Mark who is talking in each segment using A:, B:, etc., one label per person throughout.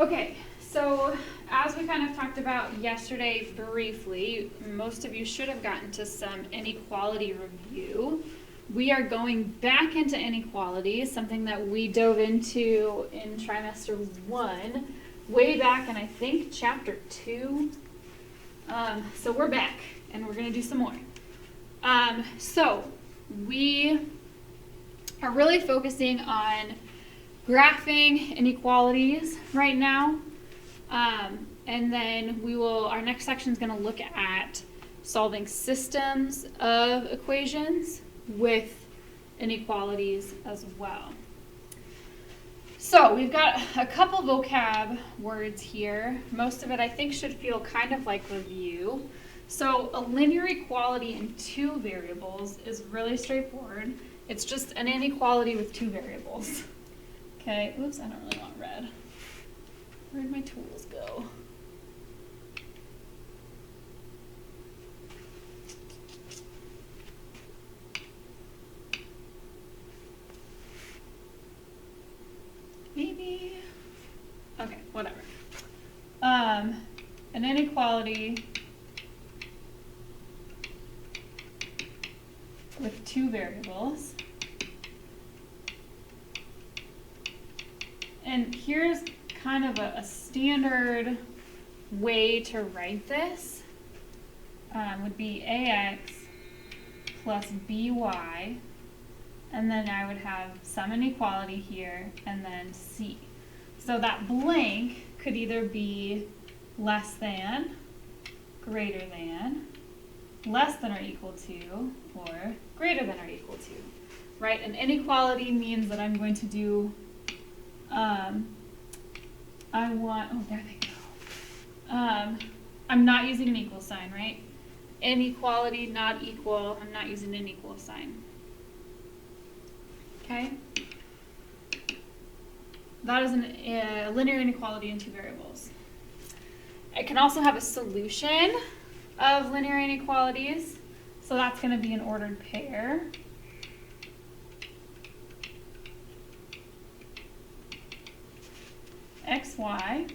A: Okay, so as we kind of talked about yesterday briefly, most of you should have gotten to some inequality review. We are going back into inequality, something that we dove into in trimester 1, way back in I think chapter 2. So we're back and we're going to do some more. So we are really focusing on graphing inequalities right now. And then our next section is going to look at solving systems of equations with inequalities as well. So we've got a couple vocab words here. Most of it I think should feel kind of like review. So a linear equality in two variables is really straightforward. It's just an inequality with two variables. Okay, oops, I don't really want red. Where'd my tools go? Maybe, okay, whatever. An inequality with two variables. And here's kind of a standard way to write this. Would be ax plus by, and then I would have some inequality here, and then c. So that blank could either be less than, greater than, less than or equal to, or greater than or equal to, right? An inequality means that I'm going to do, there they go. I'm not using an equal sign, right? Inequality, not equal, I'm not using an equal sign. Okay? That is a linear inequality in two variables. It can also have a solution of linear inequalities. So that's going to be an ordered pair. XY.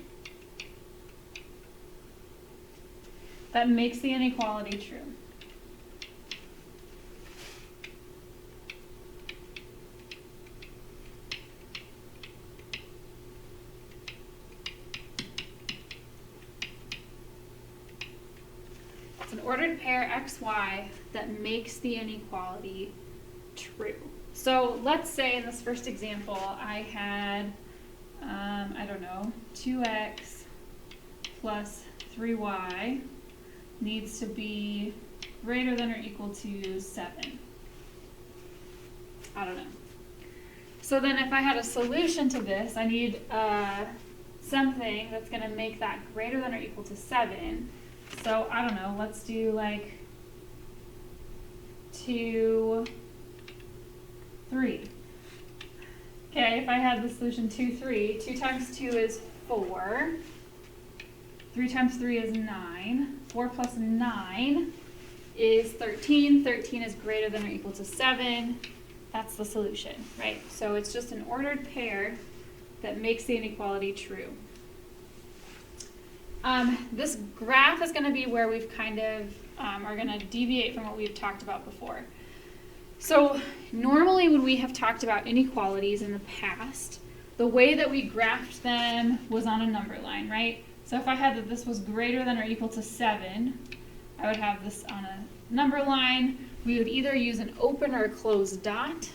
A: That makes the inequality true. It's an ordered pair XY that makes the inequality true. So let's say in this first example I had, 2x plus 3y needs to be greater than or equal to 7. I don't know. So then if I had a solution to this, I need something that's going to make that greater than or equal to 7. So I don't know, let's do like 2, 3. Okay, if I had the solution 2, 3, 2 times 2 is 4. 3 times 3 is 9. 4 plus 9 is 13. 13 is greater than or equal to 7. That's the solution, right? So it's just an ordered pair that makes the inequality true. This graph is going to be where we've kind of are going to deviate from what we've talked about before. So normally when we have talked about inequalities in the past, the way that we graphed them was on a number line, right? So if I had that this was greater than or equal to 7, I would have this on a number line. We would either use an open or a closed dot,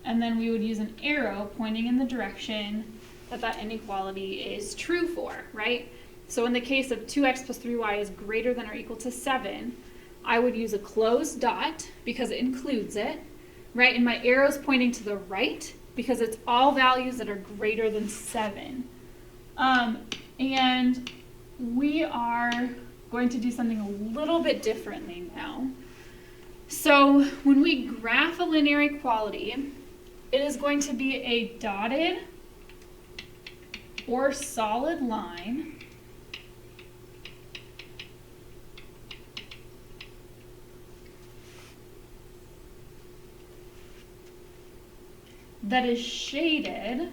A: and then we would use an arrow pointing in the direction that that inequality is true for, right? So in the case of 2x plus 3y is greater than or equal to 7, I would use a closed dot because it includes it, right? And my arrow's pointing to the right because it's all values that are greater than 7. And we are going to do something a little bit differently now. So when we graph a linear equality, it is going to be a dotted or solid line that is shaded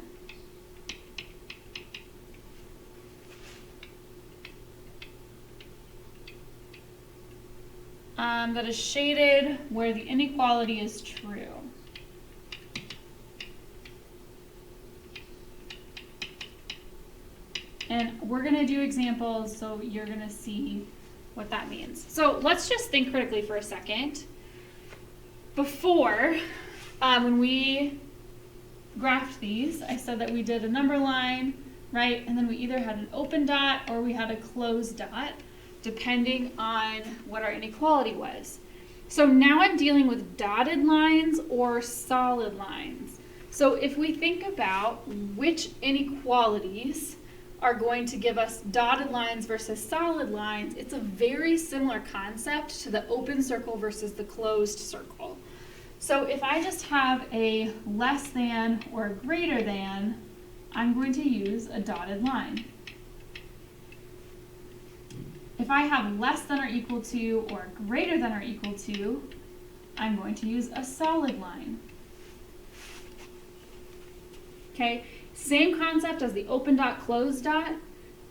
A: that is shaded where the inequality is true. And we're going to do examples so you're going to see what that means. So let's just think critically for a second. Before, when we graphed these, I said that we did a number line, right? And then we either had an open dot or we had a closed dot, depending on what our inequality was. So now I'm dealing with dotted lines or solid lines. So if we think about which inequalities are going to give us dotted lines versus solid lines, it's a very similar concept to the open circle versus the closed circle. So if I just have a less than or a greater than, I'm going to use a dotted line. If I have less than or equal to or greater than or equal to, I'm going to use a solid line. Okay, same concept as the open dot, closed dot,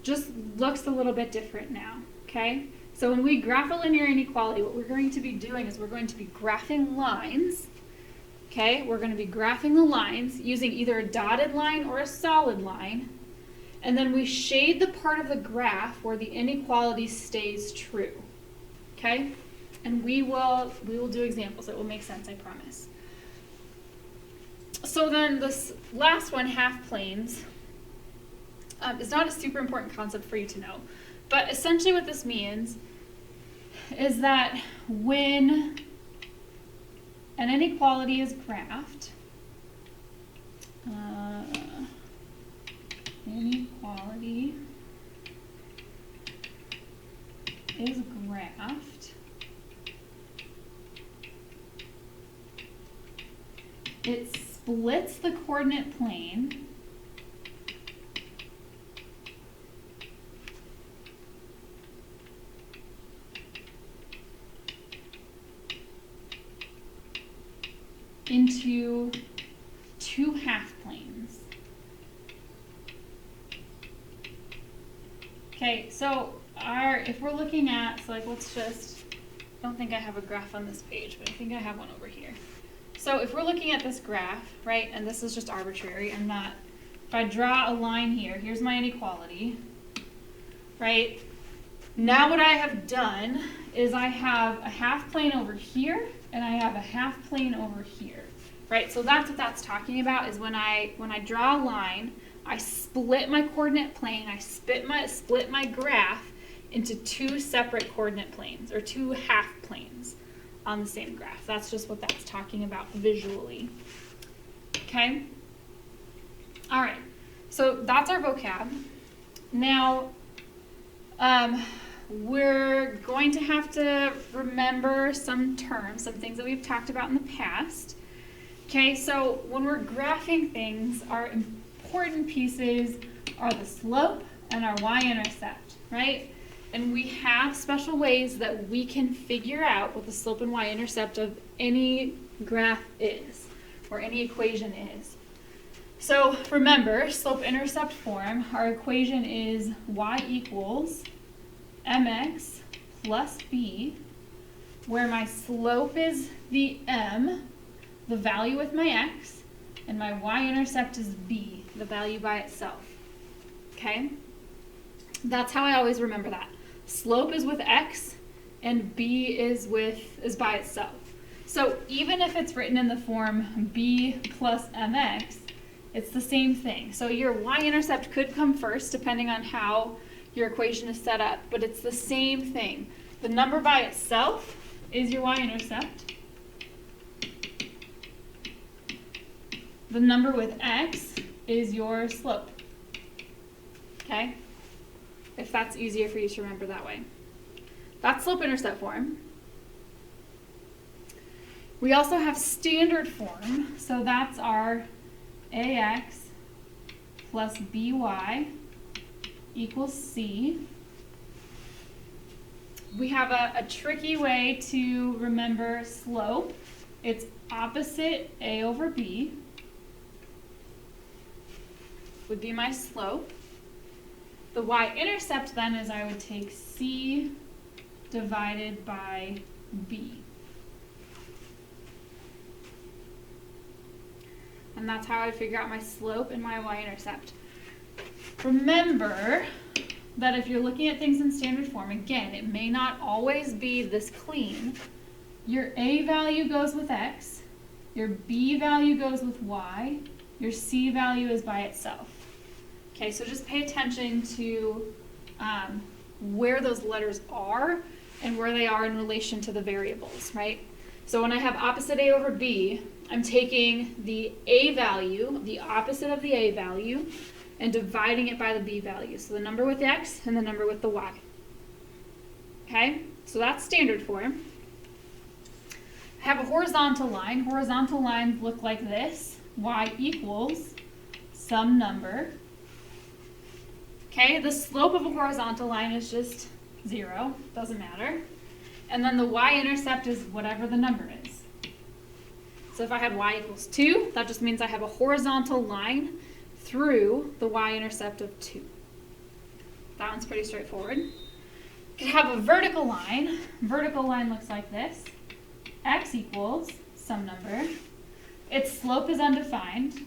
A: just looks a little bit different now, okay? So when we graph a linear inequality, what we're going to be doing is we're going to be graphing lines, okay? We're going to be graphing the lines using either a dotted line or a solid line, and then we shade the part of the graph where the inequality stays true, okay? And we will do examples. It will make sense, I promise. So then this last one, half planes, is not a super important concept for you to know. But essentially what this means is that when an inequality is graphed, inequality is graphed, it splits the coordinate plane into two half planes. Okay, so if we're looking at, so like let's just, I don't think I have a graph on this page, but I think I have one over here. So if we're looking at this graph, right, and this is just arbitrary, if I draw a line here, here's my inequality, right? Now what I have done is I have a half plane over here, and I have a half plane over here, right? So that's what that's talking about, is when I draw a line, I split my coordinate plane, I split my graph into two separate coordinate planes, or two half planes on the same graph. That's just what that's talking about visually. Okay? All right, so that's our vocab. Now, we're going to have to remember some terms, some things that we've talked about in the past. Okay, so when we're graphing things, our important pieces are the slope and our y-intercept, right? And we have special ways that we can figure out what the slope and y-intercept of any graph is, or any equation is. So remember, slope-intercept form, our equation is y equals mx plus b, where my slope is the m, the value with my x, and my y-intercept is b, the value by itself. Okay? That's how I always remember that. Slope is with x, and b is by itself. So even if it's written in the form b plus mx, it's the same thing. So your y-intercept could come first, depending on how your equation is set up, but it's the same thing. The number by itself is your y-intercept. The number with x is your slope. Okay? If that's easier for you to remember that way. That's slope-intercept form. We also have standard form, so that's our ax plus by equals c. We have a tricky way to remember slope. It's opposite a over b would be my slope. The y-intercept then is I would take c divided by b. And that's how I figure out my slope and my y-intercept. Remember that if you're looking at things in standard form, again, it may not always be this clean. Your a value goes with x, your b value goes with y, your c value is by itself. Okay, so just pay attention to where those letters are and where they are in relation to the variables, right? So when I have opposite a over b, I'm taking the a value, the opposite of the a value, and dividing it by the b value. So the number with the x and the number with the y. Okay, so that's standard form. I have a horizontal line. Horizontal lines look like this. Y equals some number. Okay, the slope of a horizontal line is just 0, doesn't matter. And then the y-intercept is whatever the number is. So if I had y equals 2, that just means I have a horizontal line through the y-intercept of 2. That one's pretty straightforward. You could have a vertical line. Vertical line looks like this. X equals some number. Its slope is undefined.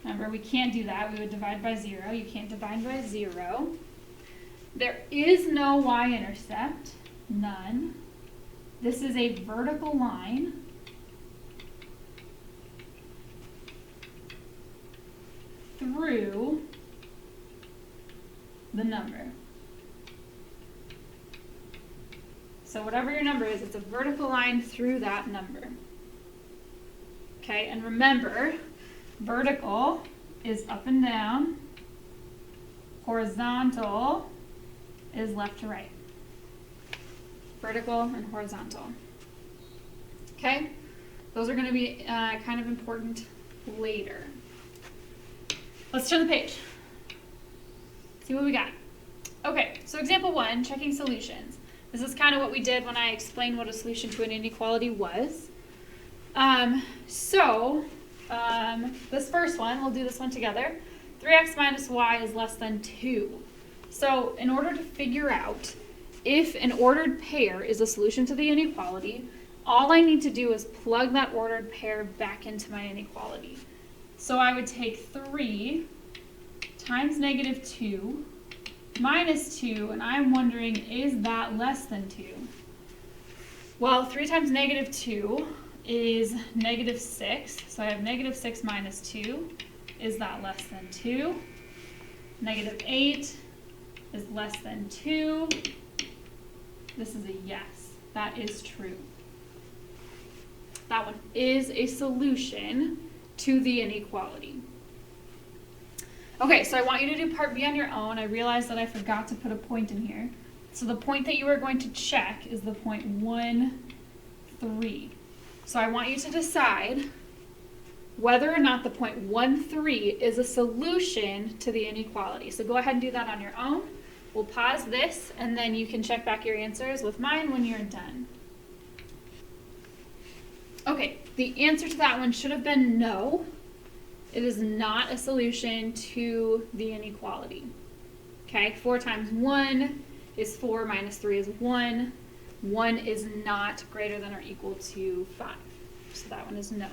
A: Remember, we can't do that. We would divide by 0. You can't divide by 0. There is no y-intercept. None. This is a vertical line. Through the number. So whatever your number is, it's a vertical line through that number. Okay, and remember, vertical is up and down. Horizontal is left to right. Vertical and horizontal. Okay, those are going to be kind of important later. Let's turn the page. See what we got. Okay, so example 1, checking solutions. This is kind of what we did when I explained what a solution to an inequality was. This first one, we'll do this one together. 3x minus y is less than 2. So in order to figure out if an ordered pair is a solution to the inequality, all I need to do is plug that ordered pair back into my inequality. So I would take 3 times negative 2 minus 2, and I'm wondering, is that less than 2? Well, 3 times negative 2 is negative 6, so I have negative 6 minus 2. Is that less than 2? Negative 8 is less than 2. This is a yes. That is true. That one is a solution to the inequality. Okay, so I want you to do part B on your own. I realized that I forgot to put a point in here. So the point that you are going to check is the point 1, 3. So I want you to decide whether or not the point 1, 3 is a solution to the inequality. So go ahead and do that on your own. We'll pause this, and then you can check back your answers with mine when you're done. Okay, the answer to that one should have been no. It is not a solution to the inequality. Okay, 4 times 1 is 4, minus 3 is 1. 1 is not greater than or equal to 5. So that one is no.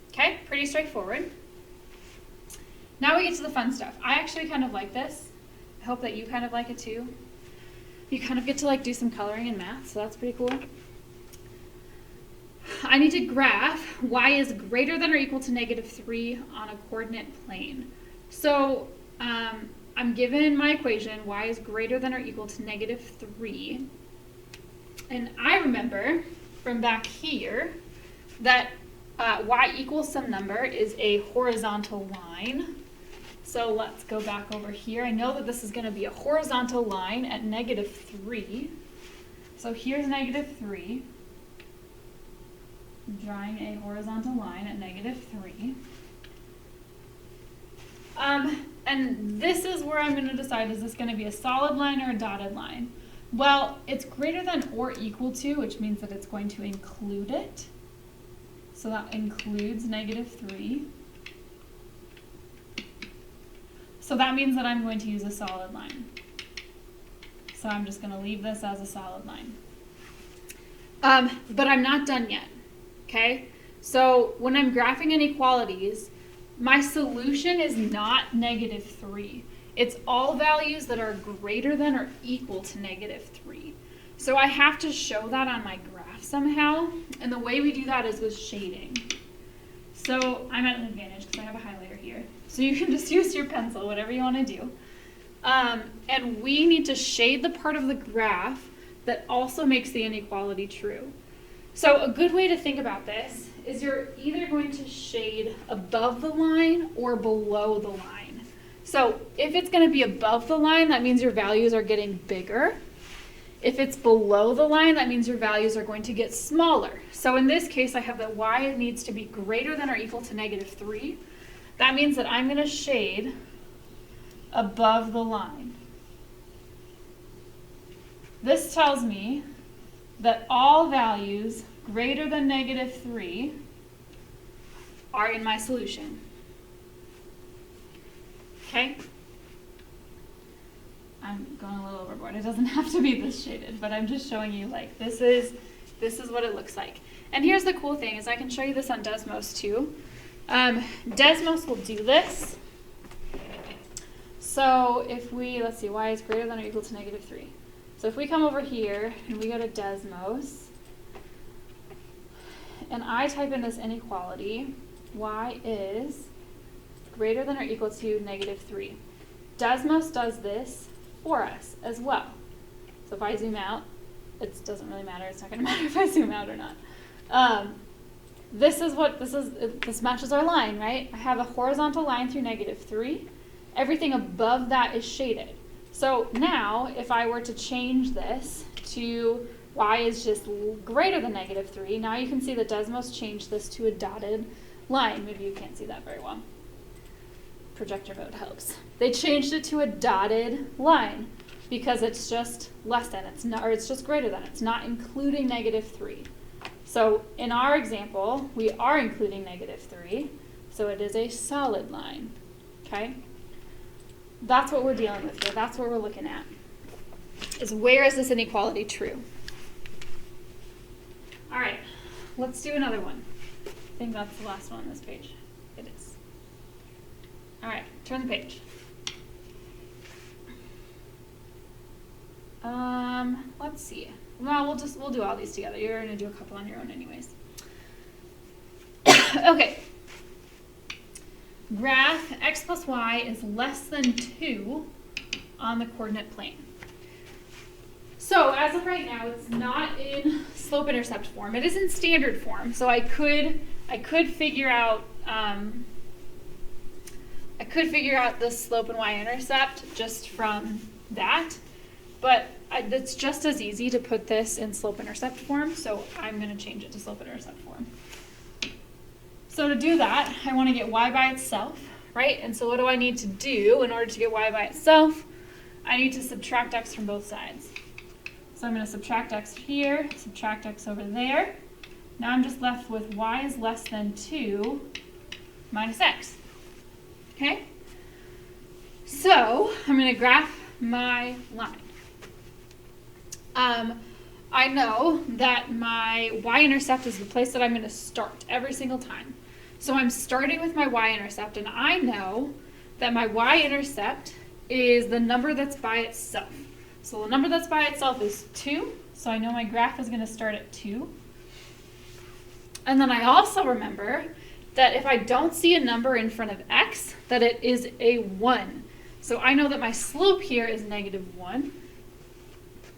A: Okay, pretty straightforward. Now we get to the fun stuff. I actually kind of like this. I hope that you kind of like it too. You kind of get to do some coloring in math, so that's pretty cool. I need to graph y is greater than or equal to negative 3 on a coordinate plane. So I'm given my equation, y is greater than or equal to negative 3. And I remember from back here that y equals some number is a horizontal line. So let's go back over here. I know that this is going to be a horizontal line at negative 3. So here's negative 3. I'm drawing a horizontal line at negative 3. And this is where I'm going to decide, is this going to be a solid line or a dotted line? Well, it's greater than or equal to, which means that it's going to include it. So that includes negative 3. So that means that I'm going to use a solid line. So I'm just going to leave this as a solid line. But I'm not done yet, okay? So when I'm graphing inequalities, my solution is not -3. It's all values that are greater than or equal to -3. So I have to show that on my graph somehow, and the way we do that is with shading. So I'm at an advantage because I have a highlighter here. So you can just use your pencil, whatever you want to do. And we need to shade the part of the graph that also makes the inequality true. So a good way to think about this is you're either going to shade above the line or below the line. So if it's going to be above the line, that means your values are getting bigger. If it's below the line, that means your values are going to get smaller. So in this case, I have that y needs to be greater than or equal to -3. That means that I'm going to shade above the line. This tells me that all values greater than -3 are in my solution. Okay? I'm going a little overboard. It doesn't have to be this shaded, but I'm just showing you like this is what it looks like. And here's the cool thing is I can show you this on Desmos too. Desmos will do this. So if we, let's see, y is greater than or equal to -3. So if we come over here and we go to Desmos, and I type in this inequality, y is greater than or equal to -3. Desmos does this for us as well. So if I zoom out, it doesn't really matter. It's not going to matter if I zoom out or not. This matches our line, right? I have a horizontal line through -3. Everything above that is shaded. So now, if I were to change this to y is just greater than -3, now you can see that Desmos changed this to a dotted line. Maybe you can't see that very well. Projector mode helps. They changed it to a dotted line because it's just less than, it's not, or it's just greater than, it's not including -3. So in our example, we are including -3, so it is a solid line, okay? That's what we're dealing with here. That's what we're looking at, is where is this inequality true? All right, let's do another one. I think that's the last one on this page. It is. All right, turn the page. Let's see. Well, we'll do all these together. You're going to do a couple on your own anyways. Okay. Graph x plus y is less than 2 on the coordinate plane. So as of right now, it's not in slope-intercept form. It is in standard form. So I could figure out the slope and y-intercept just from that, but it's just as easy to put this in slope-intercept form. So I'm going to change it to slope-intercept form. So to do that, I want to get y by itself, right? And so what do I need to do in order to get y by itself? I need to subtract x from both sides. So I'm going to subtract x here, subtract x over there. Now I'm just left with y is less than 2 minus x. Okay? So I'm going to graph my line. I know that my y-intercept is the place that I'm going to start every single time. So I'm starting with my y-intercept, and I know that my y-intercept is the number that's by itself. So the number that's by itself is 2, so I know my graph is going to start at 2. And then I also remember that if I don't see a number in front of x, that it is a 1. So I know that my slope here is -1,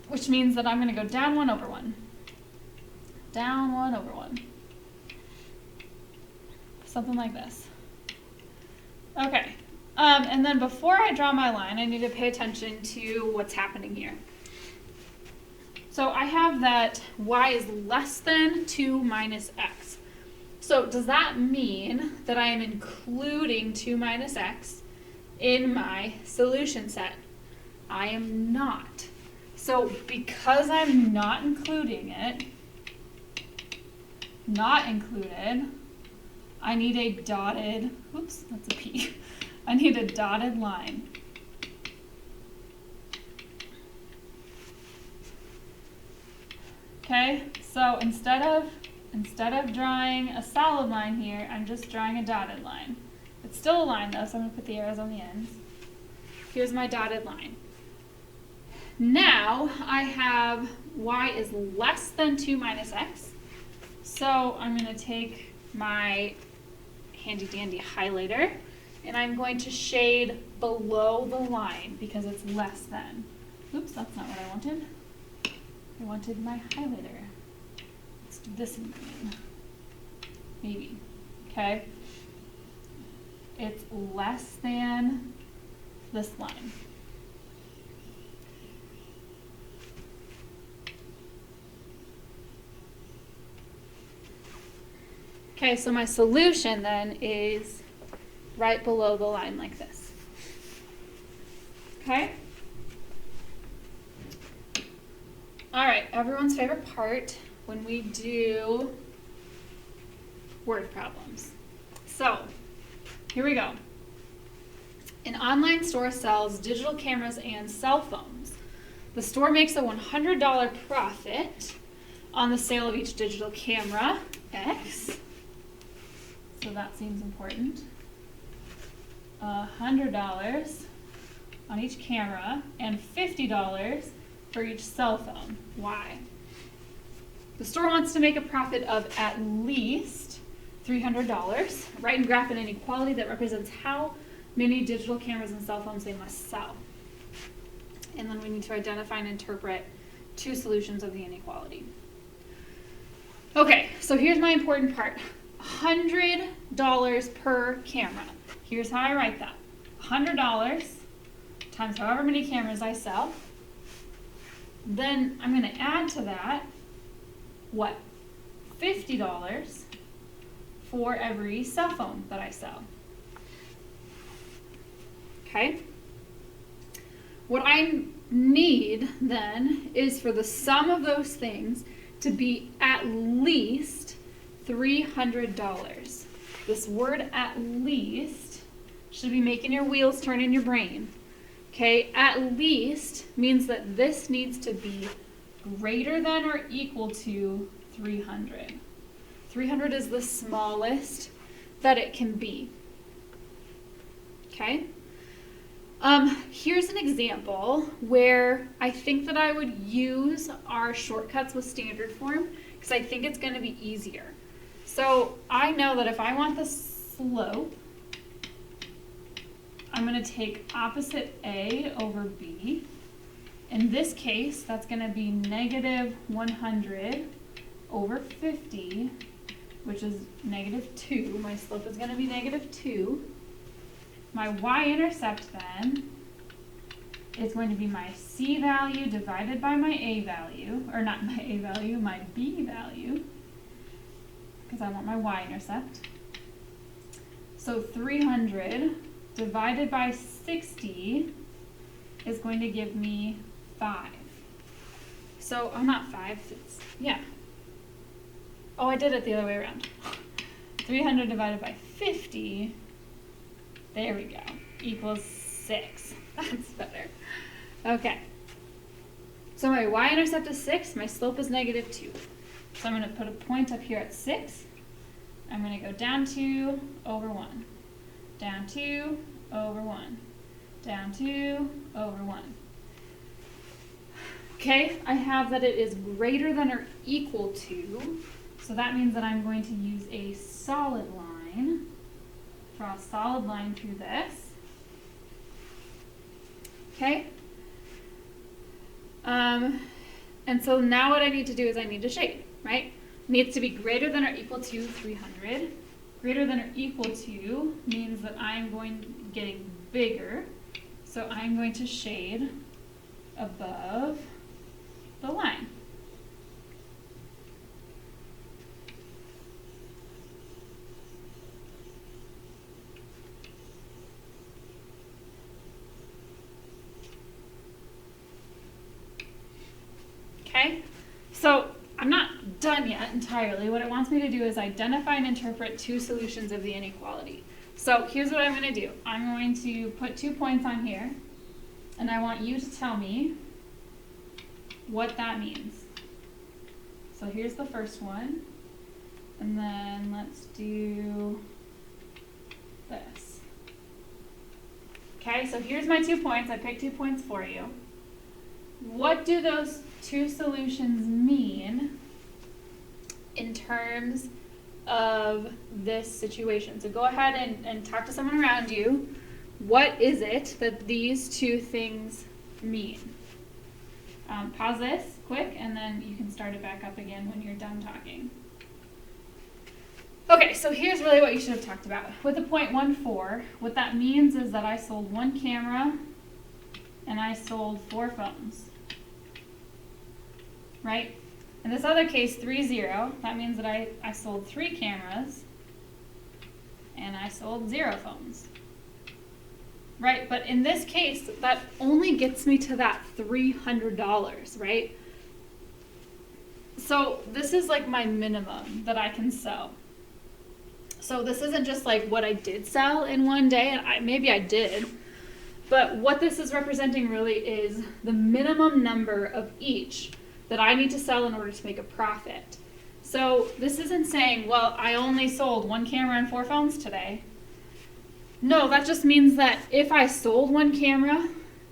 A: which means that I'm going to go down 1 over 1. Down 1 over 1. Something like this. Okay. And then before I draw my line, I need to pay attention to what's happening here. So I have that y is less than 2 minus x. So does that mean that I am including 2 minus x in my solution set? I am not. So because I'm not including it, not included, I need a dotted, oops, that's a P. I need a dotted line. Okay, so instead of drawing a solid line here, I'm just drawing a dotted line. It's still a line though, so I'm going to put the arrows on the ends. Here's my dotted line. Now I have y is less than 2 minus x. So I'm going to take my handy dandy highlighter and I'm going to shade below the line because it's less than. Oops, that's not what I wanted. I wanted my highlighter. Let's do this in green. Maybe. Okay. It's less than this line. Okay, so my solution then is right below the line like this. Okay? All right, everyone's favorite part when we do word problems. So, here we go. An online store sells digital cameras and cell phones. The store makes a $100 profit on the sale of each digital camera, X. So that seems important. $100 on each camera and $50 for each cell phone, Y. The store wants to make a profit of at least $300. Write and graph an inequality that represents how many digital cameras and cell phones they must sell. And then we need to identify and interpret two solutions of the inequality. Okay, so here's my important part. $100 per camera. Here's how I write that. $100 times however many cameras I sell. Then I'm going to add to that, what? $50 for every cell phone that I sell. Okay? What I need then is for the sum of those things to be at least $300. This word at least should be making your wheels turn in your brain. Okay, at least means that this needs to be greater than or equal to 300. 300 is the smallest that it can be. Okay? Here's an example where I think that I would use our shortcuts with standard form because I think it's going to be easier. So I know that if I want the slope, I'm going to take opposite A over B. In this case, that's going to be negative 100 over 50, which is negative 2. My slope is going to be negative 2. My y-intercept then is going to be my C value divided by my A value, or not my A value, my B value, because I want my y-intercept. So 300 divided by 60 is going to give me 5. So, oh, not 5, it's, yeah. Oh, I did it the other way around. 300 divided by 50, there we go, equals 6. That's better. Okay. So my y-intercept is 6, my slope is negative 2. So I'm going to put a point up here at 6. I'm going to go down 2 over 1. Down 2 over 1. Down 2 over 1. Okay, I have that it is greater than or equal to, so that means that I'm going to use a solid line. Draw a solid line through this. Okay? And so now what I need to do is I need to shade, right? It needs to be greater than or equal to 300. Greater than or equal to means that I'm getting bigger. So I'm going to shade above the line. Okay, so I'm not done yet entirely. What it wants me to do is identify and interpret two solutions of the inequality. So here's what I'm going to do. I'm going to put 2 points on here, and I want you to tell me what that means. So here's the first one. And then let's do this. Okay, so here's my 2 points. I picked 2 points for you. What do those two solutions mean in terms of this situation? So go ahead and talk to someone around you. What is it that these two things mean? Pause this quick, and then you can start it back up again when you're done talking. Okay, so here's really what you should have talked about. With the 0.14, what that means is that I sold 1 camera and I sold 4 phones. Right? In this other case, 30, that means that I sold 3 cameras and I sold 0 phones. Right? But in this case, that only gets me to that $300, right? So this is like my minimum that I can sell. So this isn't just like what I did sell in one day, and maybe I did, but what this is representing really is the minimum number of each that I need to sell in order to make a profit. So this isn't saying, well, I only sold 1 camera and 4 phones today. No, that just means that if I sold 1 camera,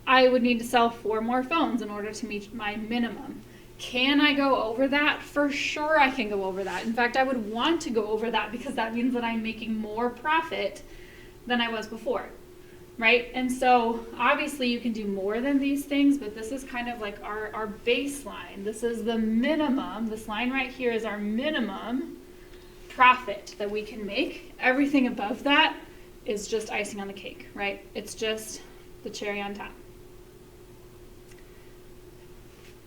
A: I would need to sell 4 more phones in order to meet my minimum. Can I go over that? For sure I can go over that. In fact, I would want to go over that because that means that I'm making more profit than I was before, right? And so obviously you can do more than these things, but this is kind of like our baseline. This is the minimum. This line right here is our minimum profit that we can make. Everything above that is just icing on the cake, right? It's just the cherry on top.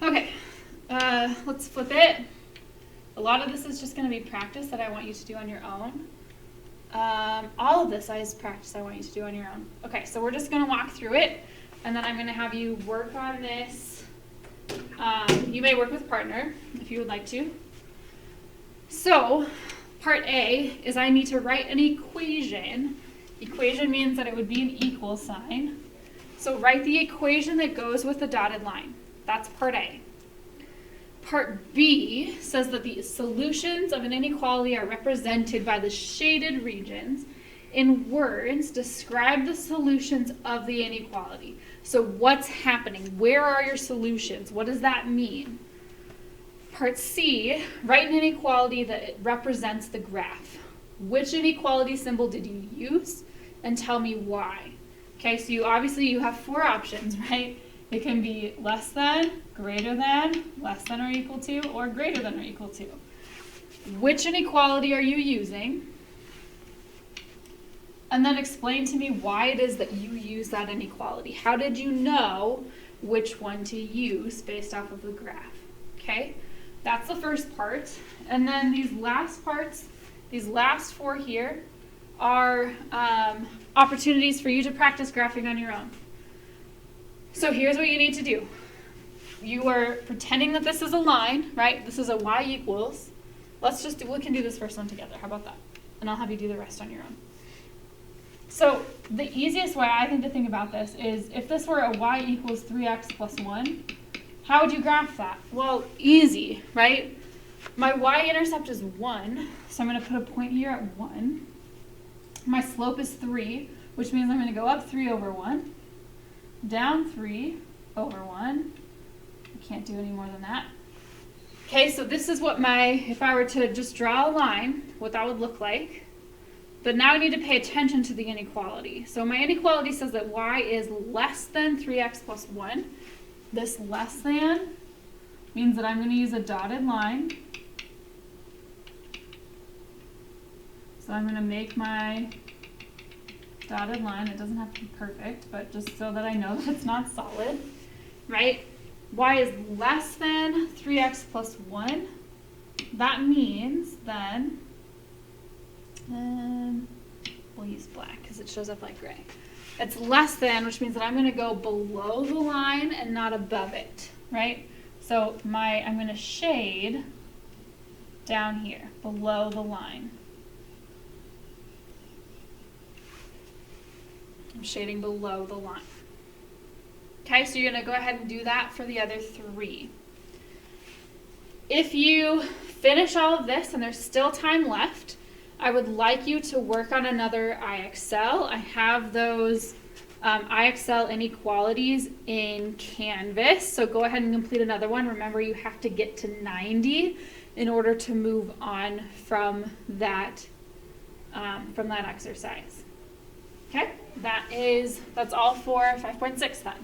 A: Okay. Let's flip it. A lot of this is just going to be practice that I want you to do on your own. All of this is practice I want you to do on your own. Okay, so we're just going to walk through it, and then I'm going to have you work on this. You may work with a partner if you would like to. So, part A is I need to write an equation. Equation means that it would be an equal sign. So write the equation that goes with the dotted line. That's part A. Part B says that the solutions of an inequality are represented by the shaded regions. In words, describe the solutions of the inequality. So what's happening? Where are your solutions? What does that mean? Part C, write an inequality that represents the graph. Which inequality symbol did you use? And tell me why. Okay, so you have 4 options, right? It can be less than, greater than, less than or equal to, or greater than or equal to. Which inequality are you using? And then explain to me why it is that you use that inequality. How did you know which one to use based off of the graph? Okay, that's the first part. And then these last parts, these last 4 here, are opportunities for you to practice graphing on your own. So here's what you need to do. You are pretending that this is a line, right? This is a y equals. We can do this first one together. How about that? And I'll have you do the rest on your own. So the easiest way I think to think about this is if this were a y equals 3x plus 1, how would you graph that? Well, easy, right? My y-intercept is 1, so I'm going to put a point here at 1. My slope is 3, which means I'm going to go up 3 over 1, down 3 over 1. I can't do any more than that. Okay, so this is what if I were to just draw a line, what that would look like. But now I need to pay attention to the inequality. So my inequality says that y is less than 3x plus 1. This less than means that I'm going to use a dotted line. So I'm going to make my dotted line. It doesn't have to be perfect, but just so that I know that it's not solid, right? Y is less than 3x plus 1. That means then, we'll use black because it shows up like gray. It's less than, which means that I'm going to go below the line and not above it, right? So I'm going to shade down here, below the line. I'm shading below the line. Okay, so you're going to go ahead and do that for the other 3. if you finish all of this and there's still time left, I would like you to work on another IXL. I have those IXL inequalities in Canvas, so go ahead and complete another one. Remember, you have to get to 90 in order to move on from that exercise. Okay, that's all for 5.6 then.